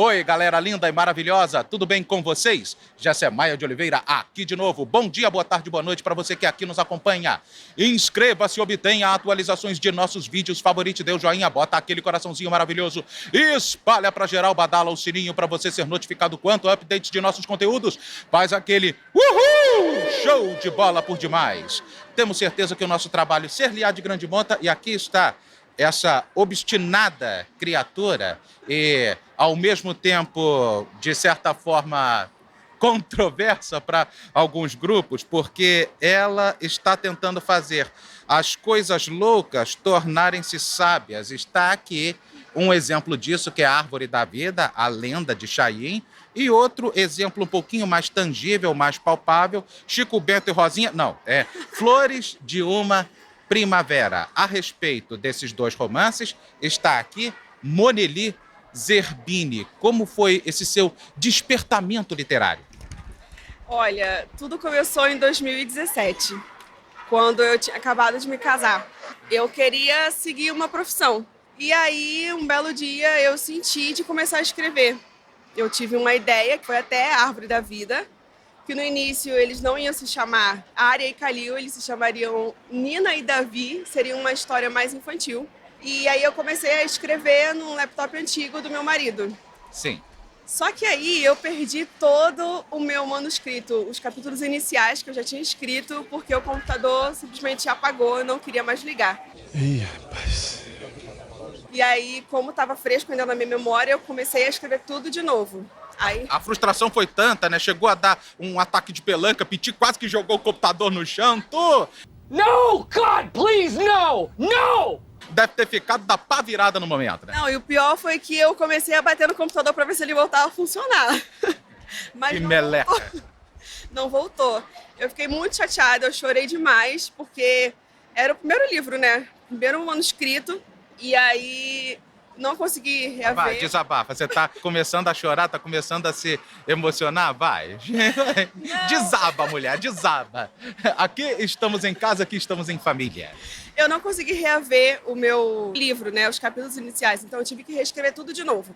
Oi, galera linda e maravilhosa, tudo bem com vocês? Jessé Maia de Oliveira aqui de novo. Bom dia, boa tarde, boa noite para você que aqui nos acompanha. Inscreva-se, obtenha atualizações de nossos vídeos, favorite, dê o joinha, bota aquele coraçãozinho maravilhoso, espalha para geral, badala o sininho para você ser notificado quanto update de nossos conteúdos. Faz aquele uhul, show de bola por demais. Temos certeza que o nosso trabalho ser-lhe-á de grande monta e aqui está essa obstinada criatura e, ao mesmo tempo, de certa forma, controversa para alguns grupos, porque ela está tentando fazer as coisas loucas tornarem-se sábias. Está aqui um exemplo disso, que é a Árvore da Vida, a lenda de Chaim, e outro exemplo um pouquinho mais tangível, mais palpável, Chico Bento e Rosinha, não, é Flores de uma Primavera. A respeito desses dois romances, está aqui Monely Zerbini. Como foi esse seu despertamento literário? Olha, tudo começou em 2017, quando eu tinha acabado de me casar. Eu queria seguir uma profissão. E aí, um belo dia, eu senti de começar a escrever. Eu tive uma ideia, que foi até a Árvore da Vida, que no início eles não iam se chamar Arya e Khalil, eles se chamariam Nina e Davi, seria uma história mais infantil. E aí eu comecei a escrever num laptop antigo do meu marido. Sim. Só que aí eu perdi todo o meu manuscrito, os capítulos iniciais que eu já tinha escrito, porque o computador simplesmente apagou, eu não queria mais ligar. Ih, rapaz. E aí, como estava fresco ainda na minha memória, eu comecei a escrever tudo de novo. Aí... A frustração foi tanta, né? Chegou a dar um ataque de pelanca, Piti quase que jogou o computador no chão. No! God, please, no! No! Deve ter ficado da pá virada no momento, né? Não, e o pior foi que eu comecei a bater no computador para ver se ele voltava a funcionar. Mas Que não meleca. voltou. Não voltou. Eu fiquei muito chateada, eu chorei demais, porque era o primeiro livro, né? Primeiro manuscrito, e aí não consegui reaver. Vai, desabafa. Você tá começando a chorar, tá começando a se emocionar? Vai. Desaba, mulher, desaba. Aqui estamos em casa, aqui estamos em família. Eu não consegui reaver o meu livro, né? Os capítulos iniciais, então eu tive que reescrever tudo de novo.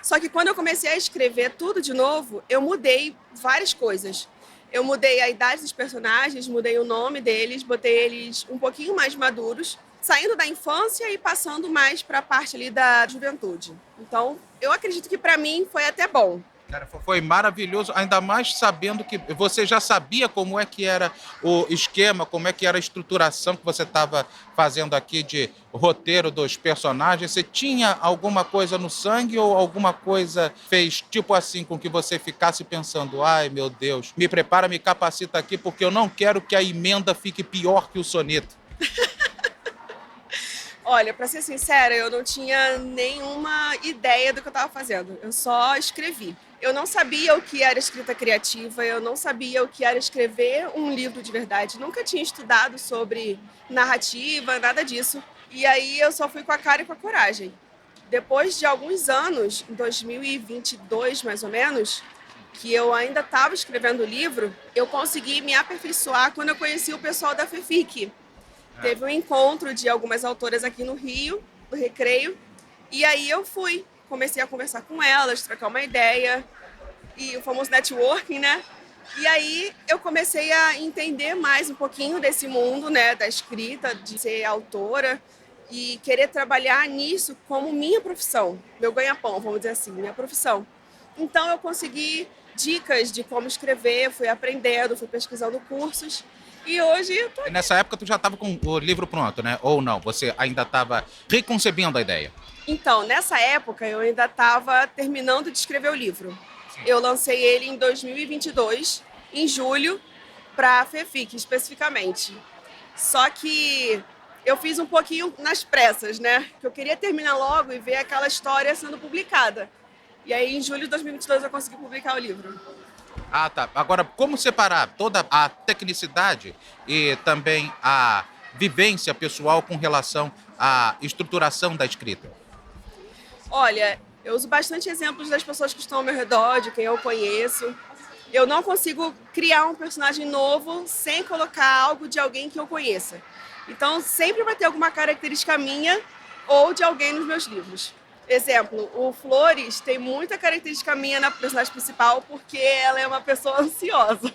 Só que quando eu comecei a escrever tudo de novo, eu mudei várias coisas. Eu mudei a idade dos personagens, mudei o nome deles, botei eles um pouquinho mais maduros, saindo da infância e passando mais para a parte ali da juventude. Então, eu acredito que para mim foi até bom. Cara, foi maravilhoso, ainda mais sabendo que você já sabia como é que era o esquema, como é que era a estruturação que você estava fazendo aqui de roteiro dos personagens. Você tinha alguma coisa no sangue ou alguma coisa fez tipo assim com que você ficasse pensando, ai meu Deus, me prepara, me capacita aqui porque eu não quero que a emenda fique pior que o soneto. Olha, para ser sincera, eu não tinha nenhuma ideia do que eu estava fazendo. Eu só escrevi. Eu não sabia o que era escrita criativa, eu não sabia o que era escrever um livro de verdade. Nunca tinha estudado sobre narrativa, nada disso. E aí eu só fui com a cara e com a coragem. Depois de alguns anos, em 2022 mais ou menos, que eu ainda estava escrevendo o livro, eu consegui me aperfeiçoar quando eu conheci o pessoal da FEFIC. Teve um encontro de algumas autoras aqui no Rio, no Recreio, e aí eu fui. Comecei a conversar com elas, trocar uma ideia, e o famoso networking, né? E aí eu comecei a entender mais um pouquinho desse mundo, né, da escrita, de ser autora, e querer trabalhar nisso como minha profissão, meu ganha-pão, vamos dizer assim, minha profissão. Então eu consegui dicas de como escrever, fui aprendendo, fui pesquisando cursos, e hoje eu tô aqui. Nessa época tu já estava com o livro pronto, né? Ou não? Você ainda estava reconcebendo a ideia? Então, nessa época, eu ainda estava terminando de escrever o livro. Eu lancei ele em 2022, em julho, para a FEFIC, especificamente. Só que eu fiz um pouquinho nas pressas, né? Que eu queria terminar logo e ver aquela história sendo publicada. E aí, em julho de 2022, eu consegui publicar o livro. Ah, tá. Agora, como separar toda a tecnicidade e também a vivência pessoal com relação à estruturação da escrita? Olha, eu uso bastante exemplos das pessoas que estão ao meu redor, de quem eu conheço. Eu não consigo criar um personagem novo sem colocar algo de alguém que eu conheça. Então, sempre vai ter alguma característica minha ou de alguém nos meus livros. Exemplo, o Flores tem muita característica minha na personagem principal porque ela é uma pessoa ansiosa.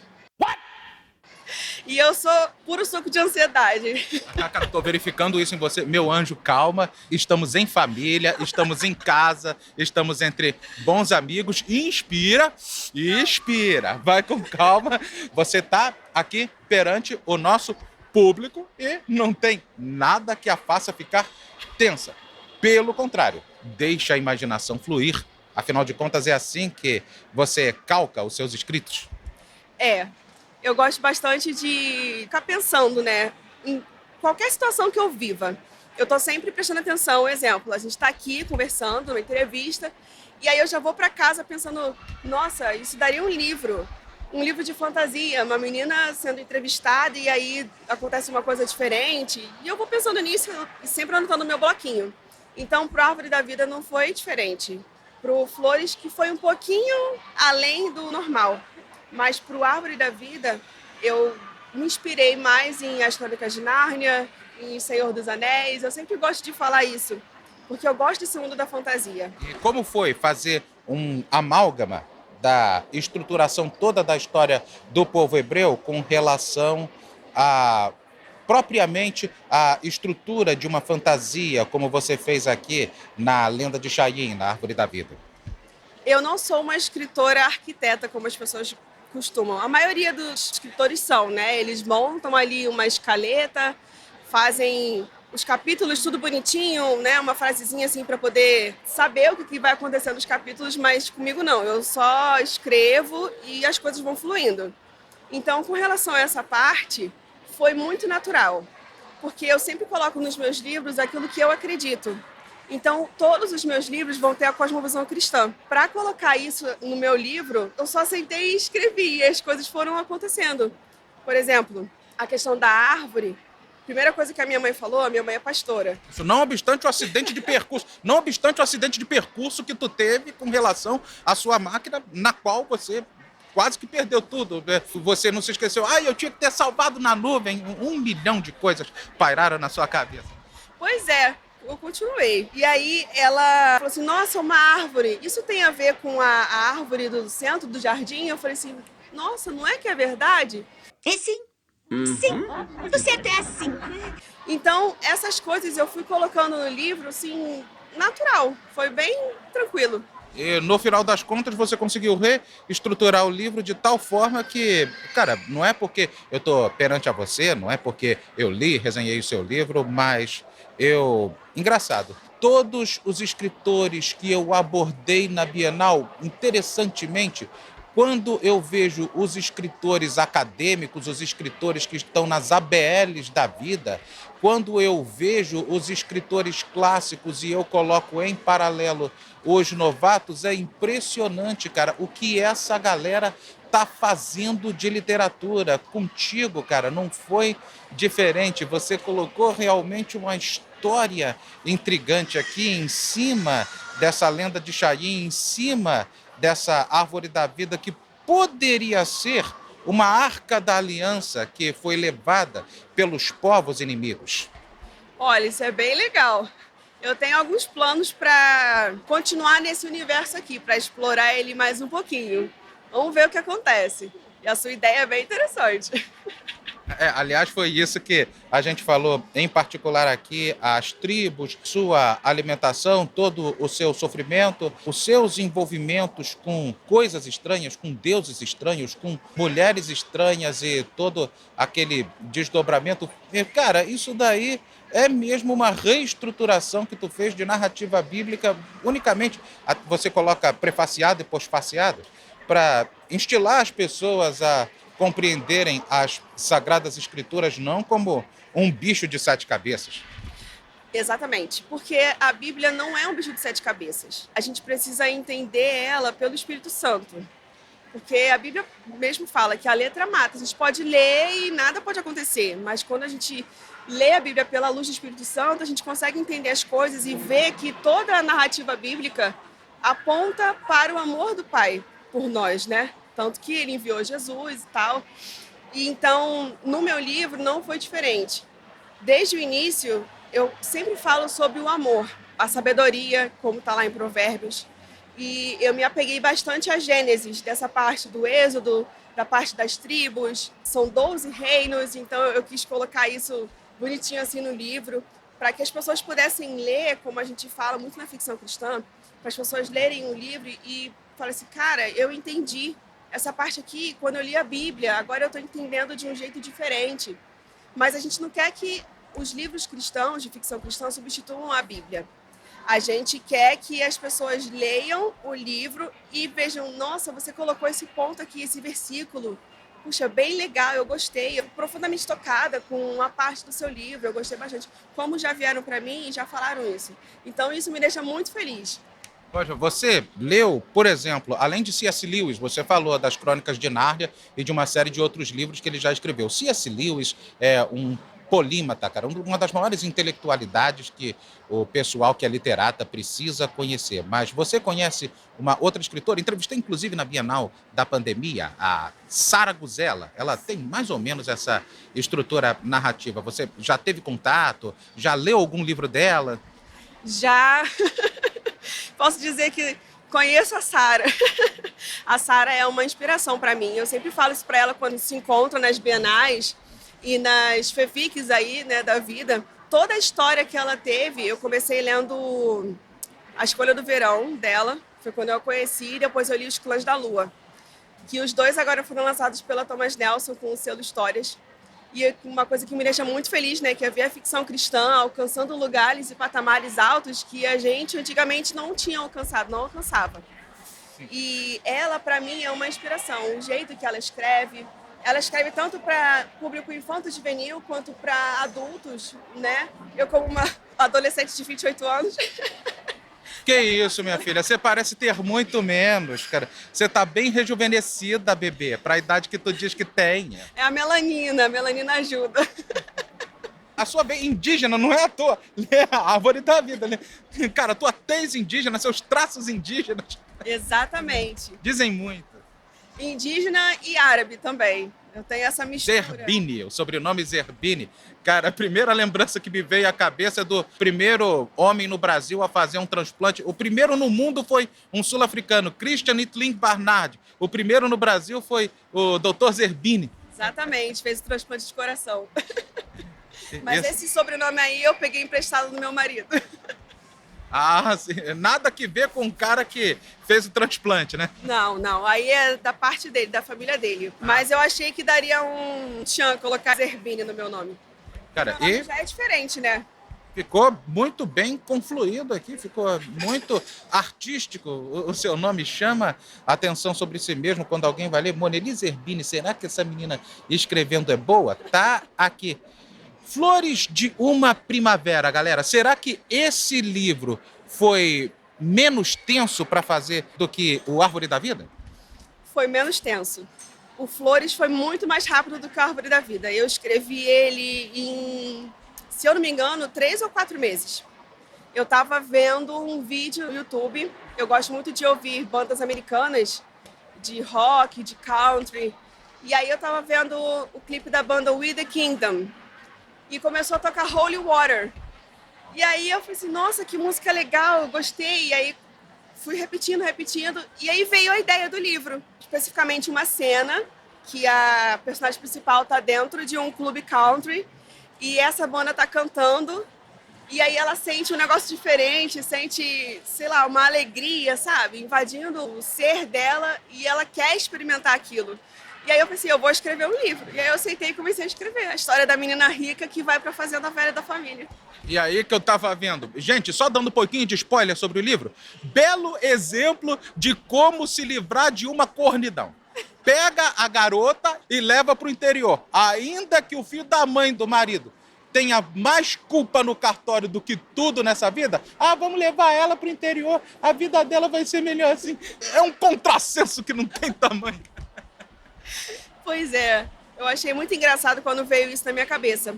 E eu sou puro suco de ansiedade. Ah, cara, tô verificando isso em você. Meu anjo, calma. Estamos em família, estamos em casa, estamos entre bons amigos. Inspira, expira. Vai com calma. Você tá aqui perante o nosso público e não tem nada que a faça ficar tensa. Pelo contrário, deixa a imaginação fluir. Afinal de contas, é assim que você calca os seus escritos. É, eu gosto bastante de ficar pensando, né, em qualquer situação que eu viva. Eu tô sempre prestando atenção. Exemplo, a gente tá aqui conversando, numa entrevista, e aí eu já vou para casa pensando, nossa, isso daria um livro de fantasia, uma menina sendo entrevistada e aí acontece uma coisa diferente. E eu vou pensando nisso e sempre anotando no meu bloquinho. Então, pro Árvore da Vida não foi diferente. Pro Flores, que foi um pouquinho além do normal. Mas pro Árvore da Vida, eu me inspirei mais em As Crônicas de Nárnia, em Senhor dos Anéis. Eu sempre gosto de falar isso, porque eu gosto desse mundo da fantasia. E como foi fazer um amálgama da estruturação toda da história do povo hebreu com relação a propriamente a estrutura de uma fantasia, como você fez aqui na Lenda de Chaim, na Árvore da Vida? Eu não sou uma escritora arquiteta, como as pessoas costumam. A maioria dos escritores são, né? Eles montam ali uma escaleta, fazem os capítulos tudo bonitinho, né? Uma frasezinha assim para poder saber o que vai acontecer nos capítulos, mas comigo não. Eu só escrevo e as coisas vão fluindo. Então, com relação a essa parte, foi muito natural, porque eu sempre coloco nos meus livros aquilo que eu acredito. Então, todos os meus livros vão ter a cosmovisão cristã. Para colocar isso no meu livro, eu só sentei e escrevi, e as coisas foram acontecendo. Por exemplo, a questão da árvore. Primeira coisa que a minha mãe falou, a minha mãe é pastora. Isso não obstante o acidente de percurso, não obstante o acidente de percurso que tu teve com relação à sua máquina, na qual você quase que perdeu tudo, né? Você não se esqueceu, eu tinha que ter salvado na nuvem. 1 milhão de coisas pairaram na sua cabeça. Pois é, eu continuei. E aí ela falou assim, nossa, uma árvore. Isso tem a ver com a árvore do centro do jardim? Eu falei assim, nossa, não é que é verdade? É sim. Sim. Do certo é assim. Então, essas coisas eu fui colocando no livro, assim, natural. Foi bem tranquilo. E no final das contas você conseguiu reestruturar o livro de tal forma que, cara, não é porque eu tô perante a você, não é porque eu li, resenhei o seu livro, mas engraçado, todos os escritores que eu abordei na Bienal, interessantemente, quando eu vejo os escritores acadêmicos, os escritores que estão nas ABLs da vida, quando eu vejo os escritores clássicos e eu coloco em paralelo os novatos, é impressionante, cara, o que essa galera tá fazendo de literatura. Contigo, cara, não foi diferente. Você colocou realmente uma história intrigante aqui em cima dessa Lenda de Chaim, em cima dessa Árvore da Vida, que poderia ser uma arca da aliança que foi levada pelos povos inimigos. Olha, isso é bem legal. Eu tenho alguns planos para continuar nesse universo aqui, para explorar ele mais um pouquinho. Vamos ver o que acontece. E a sua ideia é bem interessante. Aliás, foi isso que a gente falou, em particular aqui, as tribos, sua alimentação, todo o seu sofrimento, os seus envolvimentos com coisas estranhas, com deuses estranhos, com mulheres estranhas e todo aquele desdobramento. E, cara, isso daí é mesmo uma reestruturação que tu fez de narrativa bíblica, unicamente você coloca prefaciado e pós-faciado, para instilar as pessoas a compreenderem as Sagradas Escrituras não como um bicho de 7 cabeças. Exatamente, porque a Bíblia não é um bicho de 7 cabeças. A gente precisa entender ela pelo Espírito Santo. Porque a Bíblia mesmo fala que a letra mata. A gente pode ler e nada pode acontecer, mas quando a gente lê a Bíblia pela luz do Espírito Santo, a gente consegue entender as coisas e ver que toda a narrativa bíblica aponta para o amor do Pai por nós, né? Tanto que ele enviou Jesus e tal. E então, no meu livro não foi diferente. Desde o início, eu sempre falo sobre o amor. a sabedoria, como está lá em Provérbios. E eu me apeguei bastante a Gênesis, dessa parte do Êxodo, da parte das tribos. São 12 reinos, então eu quis colocar isso bonitinho assim no livro, para que as pessoas pudessem ler, como a gente fala muito na ficção cristã, para as pessoas lerem o livro e falarem assim, cara, eu entendi essa parte aqui quando eu li a Bíblia, agora eu estou entendendo de um jeito diferente. Mas a gente não quer que os livros cristãos, de ficção cristã, substituam a Bíblia. A gente quer que as pessoas leiam o livro e vejam, nossa, você colocou esse ponto aqui, esse versículo. Puxa, bem legal, eu gostei. Eu profundamente tocada com uma parte do seu livro, eu gostei bastante. Como já vieram para mim e já falaram isso. Então, isso me deixa muito feliz. Poxa, você leu, por exemplo, além de C.S. Lewis, você falou das Crônicas de Nárnia e de uma série de outros livros que ele já escreveu. C.S. Lewis é um polímata, cara, uma das maiores intelectualidades que o pessoal que é literata precisa conhecer. Mas você conhece uma outra escritora? Entrevistei, inclusive, na Bienal da Pandemia, a Sara Guzella. Ela tem mais ou menos essa estrutura narrativa. Você já teve contato? Já leu algum livro dela? Já posso dizer que conheço a Sara. A Sara é uma inspiração para mim. Eu sempre falo isso para ela quando se encontra nas bienais e nas fanfics aí, né, da vida. Toda a história que ela teve, eu comecei lendo A Escolha do Verão dela, foi quando eu a conheci, e depois eu li Os Clãs da Lua, que os dois agora foram lançados pela Thomas Nelson com o selo Histórias. E uma coisa que me deixa muito feliz, né, que é ver a ficção cristã alcançando lugares e patamares altos que a gente antigamente não tinha alcançado, não alcançava. Sim. E ela, para mim, é uma inspiração. O jeito que ela escreve tanto para público infanto-juvenil quanto para adultos, né? Eu, como uma adolescente de 28 anos... Que isso, minha filha, você parece ter muito menos, cara. Você tá bem rejuvenescida, bebê, pra idade que tu diz que tem. É a melanina ajuda. A sua bem indígena não é à toa, é a árvore da vida, né? Cara, tua tez indígena, seus traços indígenas. Exatamente. Dizem muito. Indígena e árabe também. Eu tenho essa mistura. Zerbini, o sobrenome Zerbini. Cara, a primeira lembrança que me veio à cabeça é do primeiro homem no Brasil a fazer um transplante. O primeiro no mundo foi um sul-africano, Christian Itling Barnard. O primeiro no Brasil foi o Dr. Zerbini. Exatamente, fez o transplante de coração. Mas esse sobrenome aí eu peguei emprestado do meu marido. Ah, sim. Nada que ver com o cara que fez o transplante, né? Não. Aí é da parte dele, da família dele. Mas eu achei que daria um tchan colocar Zerbini no meu nome. Cara, meu nome já é diferente, né? Ficou muito bem confluído aqui, ficou muito artístico. O seu nome chama a atenção sobre si mesmo quando alguém vai ler. Moneli Zerbini, será que essa menina escrevendo é boa? Tá aqui. Flores de uma Primavera, galera. Será que esse livro foi menos tenso para fazer do que o Árvore da Vida? Foi menos tenso. O Flores foi muito mais rápido do que a Árvore da Vida. Eu escrevi ele em, se eu não me engano, 3 ou 4 meses. Eu estava vendo um vídeo no YouTube. Eu gosto muito de ouvir bandas americanas, de rock, de country. E aí eu estava vendo o clipe da banda We The Kingdom. E começou a tocar Holy Water. E aí eu falei assim, nossa, que música legal, eu gostei. E aí fui repetindo. E aí veio a ideia do livro. Especificamente uma cena que a personagem principal está dentro de um clube country. E essa banda está cantando. E aí ela sente um negócio diferente, sente, sei lá, uma alegria, sabe? Invadindo o ser dela e ela quer experimentar aquilo. E aí eu pensei, eu vou escrever um livro. E aí eu aceitei e comecei a escrever a história da menina rica que vai pra fazenda velha da família. E aí que eu tava vendo. Gente, só dando um pouquinho de spoiler sobre o livro. Belo exemplo de como se livrar de uma cornidão. Pega a garota e leva pro interior. Ainda que o filho da mãe do marido tenha mais culpa no cartório do que tudo nessa vida, vamos levar ela pro interior, a vida dela vai ser melhor assim. É um contrassenso que não tem tamanho. Pois é, eu achei muito engraçado quando veio isso na minha cabeça.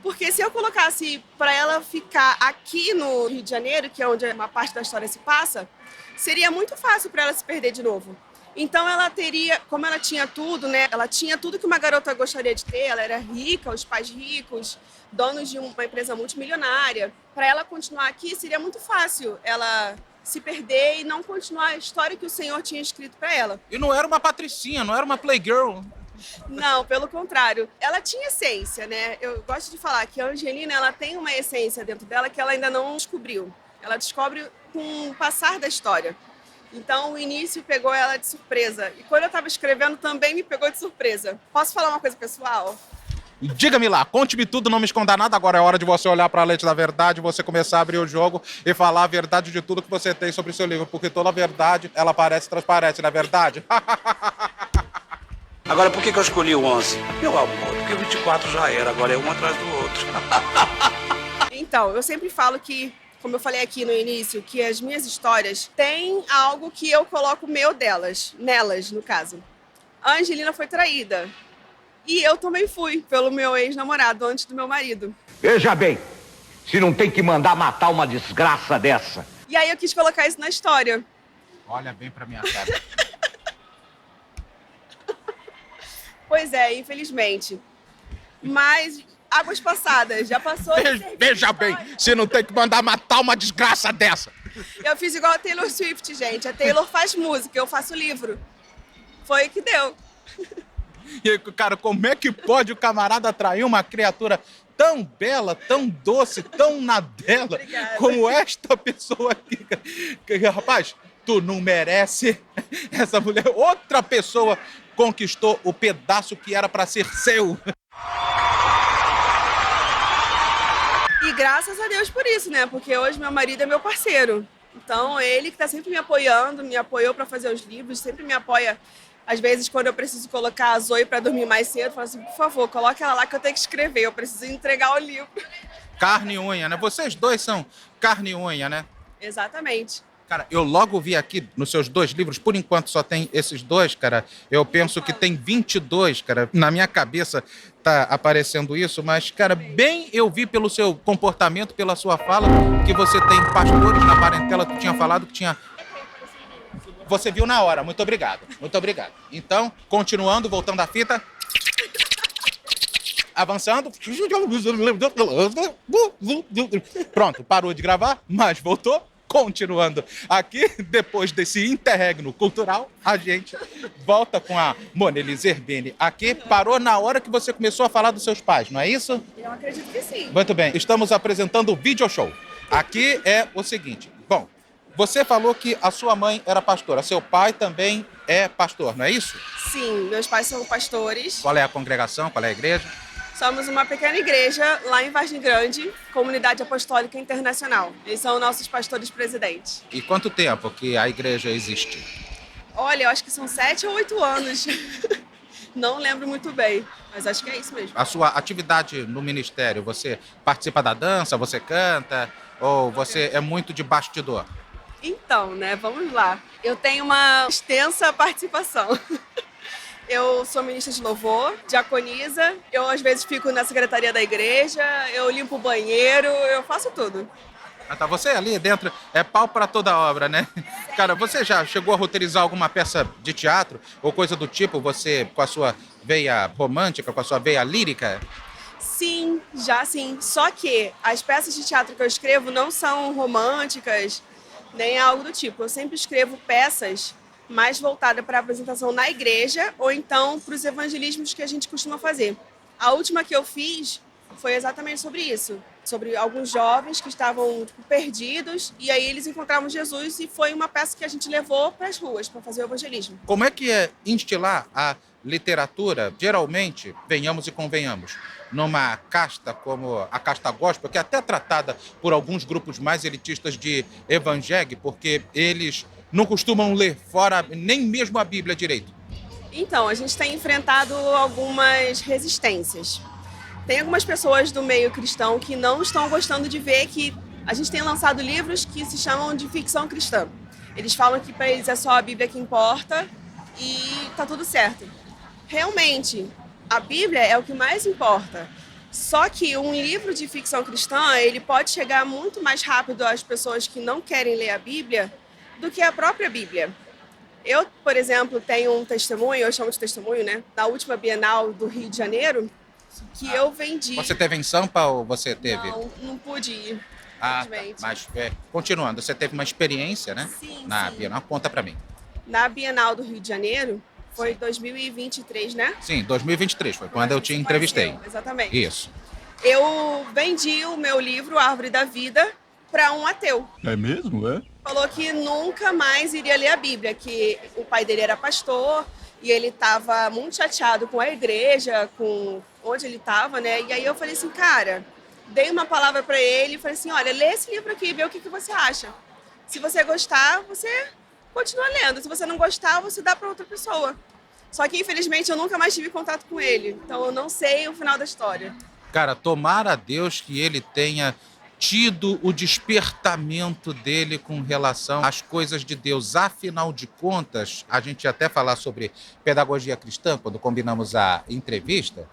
Porque se eu colocasse para ela ficar aqui no Rio de Janeiro, que é onde uma parte da história se passa, seria muito fácil para ela se perder de novo. Então ela teria, como ela tinha tudo, né? Ela tinha tudo que uma garota gostaria de ter. Ela era rica, os pais ricos, donos de uma empresa multimilionária. Para ela continuar aqui seria muito fácil ela se perder e não continuar a história que o Senhor tinha escrito para ela. E não era uma patricinha, não era uma playgirl. Não, pelo contrário. Ela tinha essência, né? Eu gosto de falar que a Angelina, ela tem uma essência dentro dela que ela ainda não descobriu. Ela descobre com o passar da história. Então, o início pegou ela de surpresa. E quando eu estava escrevendo, também me pegou de surpresa. Posso falar uma coisa pessoal? Diga-me lá, conte-me tudo, não me esconda nada. Agora é hora de você olhar para a lente da verdade, você começar a abrir o jogo e falar a verdade de tudo que você tem sobre o seu livro. Porque toda a verdade, ela parece transparente, não é verdade? Agora, por que eu escolhi o 11? Meu amor, porque o 24 já era, agora é um atrás do outro. Então, eu sempre falo que, como eu falei aqui no início, que as minhas histórias têm algo que eu coloco nelas, no caso. A Angelina foi traída. E eu também fui, pelo meu ex-namorado, antes do meu marido. Veja bem, se não tem que mandar matar uma desgraça dessa. E aí eu quis colocar isso na história. Olha bem pra minha cara. Pois é, infelizmente. Mas águas passadas, já passou. Veja bem, se não tem que mandar matar uma desgraça dessa. Eu fiz igual a Taylor Swift, gente. A Taylor faz música, eu faço livro. Foi o que deu. E, cara, como é que pode o camarada atrair uma criatura tão bela, tão doce, tão na dela, Obrigada. como esta pessoa aqui? Rapaz, tu não merece essa mulher. Outra pessoa conquistou o pedaço que era pra ser seu. E graças a Deus por isso, né? Porque hoje meu marido é meu parceiro. Então, ele que tá sempre me apoiando, me apoiou para fazer os livros, sempre me apoia. Às vezes, quando eu preciso colocar a Zoe para dormir mais cedo, eu falo assim, por favor, coloque ela lá que eu tenho que escrever, eu preciso entregar o livro. Carne e unha, né? Vocês dois são carne e unha, né? Exatamente. Cara, eu logo vi aqui nos seus 2 livros, por enquanto só tem esses 2, cara. Eu penso que tem 22, cara. Na minha cabeça tá aparecendo isso, mas, cara, bem eu vi pelo seu comportamento, pela sua fala, que você tem pastores na parentela. Tu tinha falado que tinha... Você viu na hora, muito obrigado, muito obrigado. Então, continuando, voltando à fita. Avançando. Pronto, parou de gravar, mas voltou. Continuando aqui, depois desse interregno cultural, a gente volta com a Monelise Zerbini aqui. Parou na hora que você começou a falar dos seus pais, não é isso? Eu acredito que sim. Muito bem, estamos apresentando o video show. Aqui é o seguinte, bom, você falou que a sua mãe era pastora, seu pai também é pastor, não é isso? Sim, meus pais são pastores. Qual é a congregação, qual é a igreja? Somos uma pequena igreja lá em Vargem Grande, Comunidade Apostólica Internacional. Eles são nossos pastores presidentes. E quanto tempo que a igreja existe? Olha, eu acho que são 7 ou 8 anos. Não lembro muito bem, mas acho que é isso mesmo. A sua atividade no ministério, você participa da dança, você canta, ou você é muito de bastidor? Então, né, vamos lá. Eu tenho uma extensa participação. Eu sou ministra de louvor, diaconisa, eu às vezes fico na secretaria da igreja, eu limpo o banheiro, eu faço tudo. Ah, tá, você ali dentro é pau para toda obra, né? Cara, você já chegou a roteirizar alguma peça de teatro ou coisa do tipo, você com a sua veia romântica, com a sua veia lírica? Sim, já sim. Só que as peças de teatro que eu escrevo não são românticas, nem algo do tipo. Eu sempre escrevo peças mais voltadas para a apresentação na igreja ou então para os evangelismos que a gente costuma fazer. A última que eu fiz foi exatamente sobre isso, sobre alguns jovens que estavam perdidos e aí eles encontraram Jesus e foi uma peça que a gente levou para as ruas para fazer o evangelismo. Como é que é instilar a literatura, geralmente, venhamos e convenhamos, numa casta como a casta gospel, que é até tratada por alguns grupos mais elitistas de evangélico, porque eles não costumam ler fora nem mesmo a Bíblia direito? Então, a gente tem enfrentado algumas resistências. Tem algumas pessoas do meio cristão que não estão gostando de ver que a gente tem lançado livros que se chamam de ficção cristã. Eles falam que para eles é só a Bíblia que importa e tá tudo certo. Realmente, a Bíblia é o que mais importa. Só que um livro de ficção cristã, ele pode chegar muito mais rápido às pessoas que não querem ler a Bíblia do que a própria Bíblia. Eu, por exemplo, tenho um testemunho, eu chamo de testemunho, né? Na última Bienal do Rio de Janeiro, que eu vendi. Você teve em Sampa ou você teve? Não pude ir, Tá. infelizmente. Mas, continuando, você teve uma experiência, né? Sim, Na sim. Bienal, conta pra mim. Na Bienal do Rio de Janeiro, foi 2023, né? Sim, 2023, foi quando eu te entrevistei. Apareceu, exatamente. Isso. Eu vendi o meu livro, Árvore da Vida, para um ateu. É mesmo, é? Falou que nunca mais iria ler a Bíblia, que o pai dele era pastor e ele estava muito chateado com a igreja, com onde ele estava, né? E aí eu falei assim, cara, dei uma palavra para ele e falei assim, olha, lê esse livro aqui e vê o que você acha. Se você gostar, você continua lendo. Se você não gostar, você dá para outra pessoa. Só que, infelizmente, eu nunca mais tive contato com ele. Então, eu não sei o final da história. Cara, tomara a Deus que ele tenha tido o despertamento dele com relação às coisas de Deus. Afinal de contas, a gente ia até falar sobre pedagogia cristã, quando combinamos a entrevista,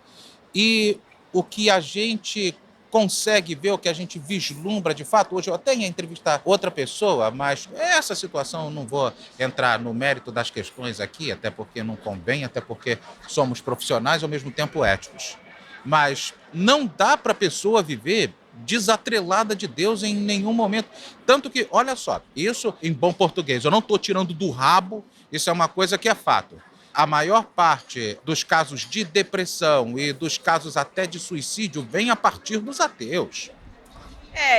e o que a gente consegue ver, o que a gente vislumbra de fato. Hoje eu até ia entrevistar outra pessoa, mas essa situação eu não vou entrar no mérito das questões aqui, até porque não convém, até porque somos profissionais e ao mesmo tempo éticos. Mas não dá para a pessoa viver desatrelada de Deus em nenhum momento. Tanto que, olha só, isso em bom português, eu não estou tirando do rabo, isso é uma coisa que é fato. A maior parte dos casos de depressão e dos casos até de suicídio vem a partir dos ateus.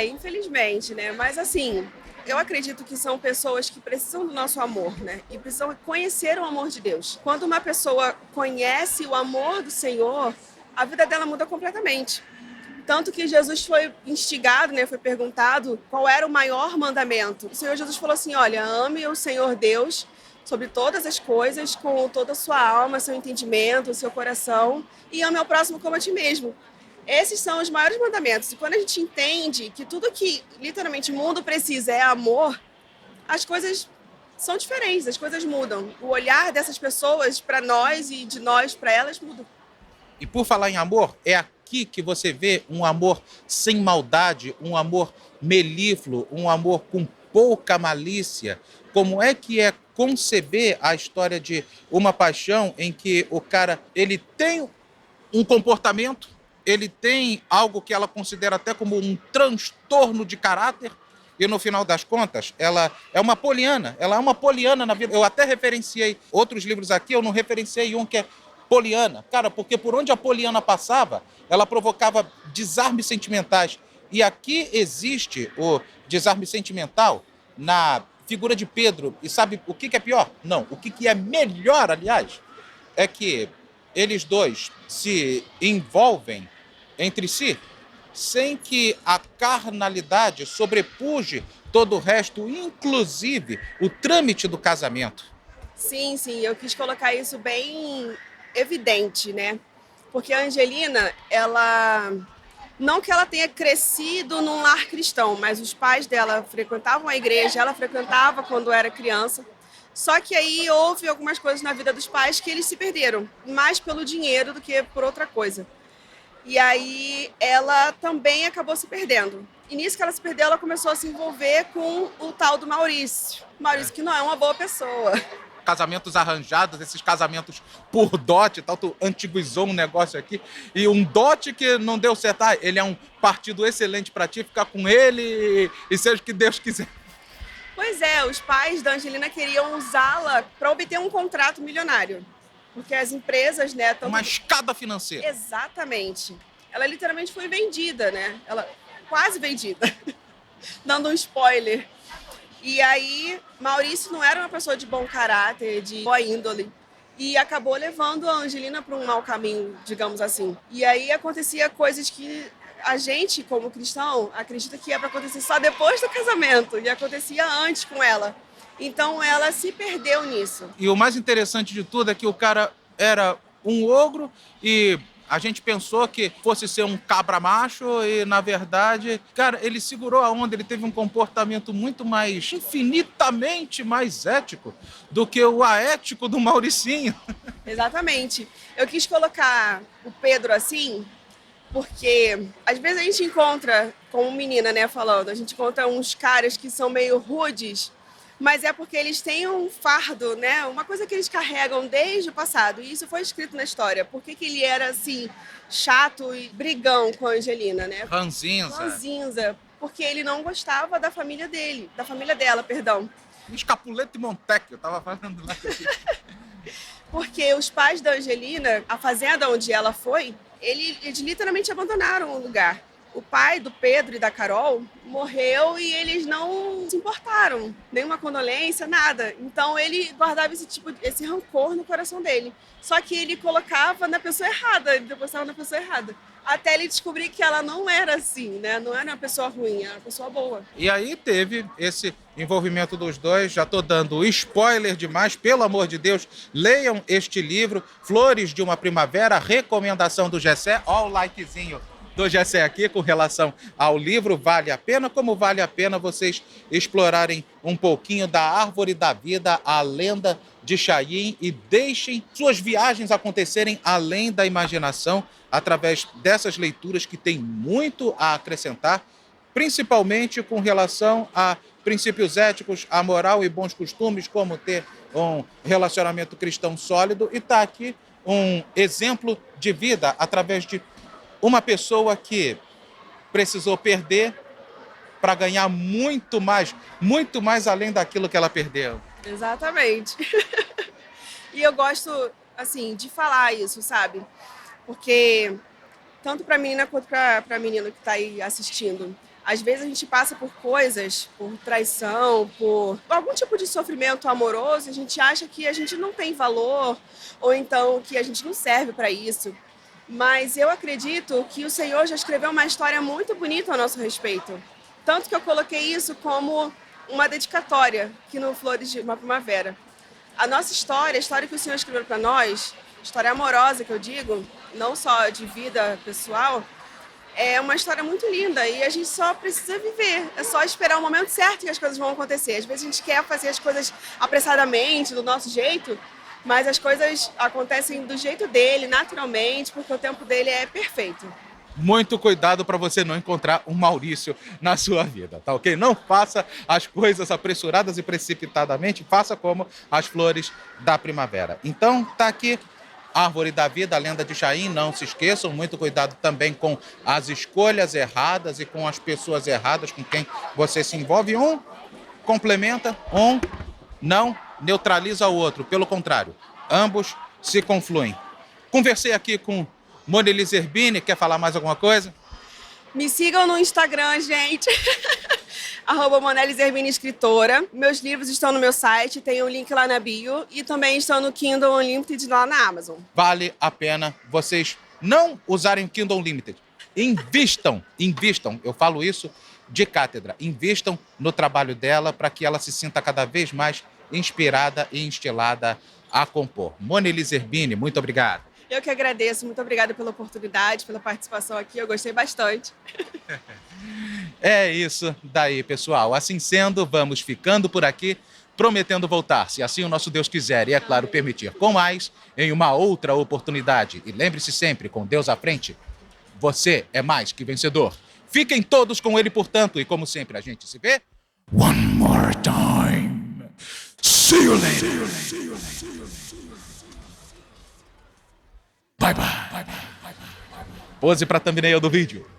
Infelizmente, né? Mas assim, eu acredito que são pessoas que precisam do nosso amor, né? E precisam conhecer o amor de Deus. Quando uma pessoa conhece o amor do Senhor, a vida dela muda completamente. Tanto que Jesus foi instigado, né? Foi perguntado qual era o maior mandamento. O Senhor Jesus falou assim, olha, ame o Senhor Deus sobre todas as coisas, com toda a sua alma, seu entendimento, seu coração, e ame ao próximo como a ti mesmo. Esses são os maiores mandamentos. E quando a gente entende que tudo que literalmente o mundo precisa é amor, as coisas são diferentes, as coisas mudam. O olhar dessas pessoas para nós e de nós para elas muda. E por falar em amor, é aqui que você vê um amor sem maldade, um amor melífluo, um amor com pouca malícia. Como é que é conceber a história de uma paixão em que o cara, ele tem um comportamento, ele tem algo que ela considera até como um transtorno de caráter, e no final das contas, ela é uma poliana na vida. Eu até referenciei outros livros aqui, eu não referenciei um que é Poliana. Cara, porque por onde a Poliana passava, ela provocava desarmes sentimentais. E aqui existe o desarme sentimental na figura de Pedro. E sabe o que é pior? Não, o que é melhor, aliás, é que eles dois se envolvem entre si sem que a carnalidade sobrepuje todo o resto, inclusive o trâmite do casamento. Sim, eu quis colocar isso bem evidente, né? Porque a Angelina, ela... Não que ela tenha crescido num lar cristão, mas os pais dela frequentavam a igreja, ela frequentava quando era criança. Só que aí houve algumas coisas na vida dos pais que eles se perderam, mais pelo dinheiro do que por outra coisa. E aí ela também acabou se perdendo. E nisso que ela se perdeu, ela começou a se envolver com o tal do Maurício. Maurício que não é uma boa pessoa. Casamentos arranjados, esses casamentos por dote, tal, tu antiguizou um negócio aqui, e um dote que não deu certo, ele é um partido excelente para ti, ficar com ele e seja o que Deus quiser. Pois é, os pais da Angelina queriam usá-la para obter um contrato milionário, porque as empresas, né... Uma escada financeira. Exatamente. Ela literalmente foi vendida, né? Ela quase vendida, dando um spoiler. E aí, Maurício não era uma pessoa de bom caráter, de boa índole. E acabou levando a Angelina para um mau caminho, digamos assim. E aí acontecia coisas que a gente, como cristão, acredita que é para acontecer só depois do casamento. E acontecia antes com ela. Então ela se perdeu nisso. E o mais interessante de tudo é que o cara era um ogro e... A gente pensou que fosse ser um cabra macho e, na verdade, cara, ele segurou a onda, ele teve um comportamento muito mais, infinitamente mais ético do que o aético do Mauricinho. Exatamente. Eu quis colocar o Pedro assim, porque às vezes a gente encontra, como menina, né, falando, a gente encontra uns caras que são meio rudes, mas é porque eles têm um fardo, né? Uma coisa que eles carregam desde o passado. E isso foi escrito na história. Por que ele era, assim, chato e brigão com a Angelina, né? Ranzinza. Porque ele não gostava da família dele, da família dela, perdão. Escapuleto e Montec, eu tava falando lá. Porque os pais da Angelina, a fazenda onde ela foi, eles literalmente abandonaram o lugar. O pai do Pedro e da Carol morreu e eles não se importaram. Nenhuma condolência, nada. Então ele guardava esse rancor no coração dele. Só que ele colocava na pessoa errada, ele depositava na pessoa errada. Até ele descobrir que ela não era assim, né? Não era uma pessoa ruim, era uma pessoa boa. E aí teve esse envolvimento dos dois. Já tô dando spoiler demais, pelo amor de Deus. Leiam este livro, Flores de uma Primavera, recomendação do Gessé. Ó o likezinho do Gessé aqui com relação ao livro. Vale a pena, como vale a pena vocês explorarem um pouquinho da Árvore da Vida, a lenda de Chaim, e deixem suas viagens acontecerem além da imaginação, através dessas leituras que tem muito a acrescentar, principalmente com relação a princípios éticos, a moral e bons costumes, como ter um relacionamento cristão sólido. E está aqui um exemplo de vida através de uma pessoa que precisou perder para ganhar muito mais além daquilo que ela perdeu. Exatamente. E eu gosto, assim, de falar isso, sabe? Porque, tanto para a menina quanto para menino que está aí assistindo, às vezes a gente passa por coisas, por traição, por algum tipo de sofrimento amoroso, e a gente acha que a gente não tem valor, ou então que a gente não serve para isso. Mas eu acredito que o Senhor já escreveu uma história muito bonita a nosso respeito. Tanto que eu coloquei isso como uma dedicatória aqui no Flores de uma Primavera. A nossa história, a história que o Senhor escreveu para nós, história amorosa que eu digo, não só de vida pessoal, é uma história muito linda e a gente só precisa viver. É só esperar o momento certo que as coisas vão acontecer. Às vezes a gente quer fazer as coisas apressadamente, do nosso jeito, mas as coisas acontecem do jeito dele, naturalmente, porque o tempo dele é perfeito. Muito cuidado para você não encontrar um Maurício na sua vida, tá ok? Não faça as coisas apresuradas e precipitadamente, faça como as Flores da Primavera. Então, tá aqui Árvore da Vida, a lenda de Chaim. Não se esqueçam, muito cuidado também com as escolhas erradas e com as pessoas erradas com quem você se envolve. Um complementa, um não neutraliza o outro, pelo contrário, ambos se confluem. Conversei aqui com Moneli Zerbini, quer falar mais alguma coisa? Me sigam no Instagram, gente. @Moneli Zerbini Escritora. Meus livros estão no meu site, tem um link lá na bio e também estão no Kindle Unlimited lá na Amazon. Vale a pena vocês não usarem o Kindle Unlimited. Invistam. Eu falo isso de cátedra. Invistam no trabalho dela para que ela se sinta cada vez mais inspirada e instilada a compor. Moneli Zerbini, muito obrigado. Eu que agradeço, muito obrigada pela oportunidade, pela participação aqui, eu gostei bastante. É isso daí, pessoal. Assim sendo, vamos ficando por aqui, prometendo voltar, se assim o nosso Deus quiser e, é claro, permitir, com mais, em uma outra oportunidade. E lembre-se sempre, com Deus à frente, você é mais que vencedor. Fiquem todos com Ele, portanto, e como sempre a gente se vê, one more time. See you later. Bye bye. Pose para thumbnail do vídeo.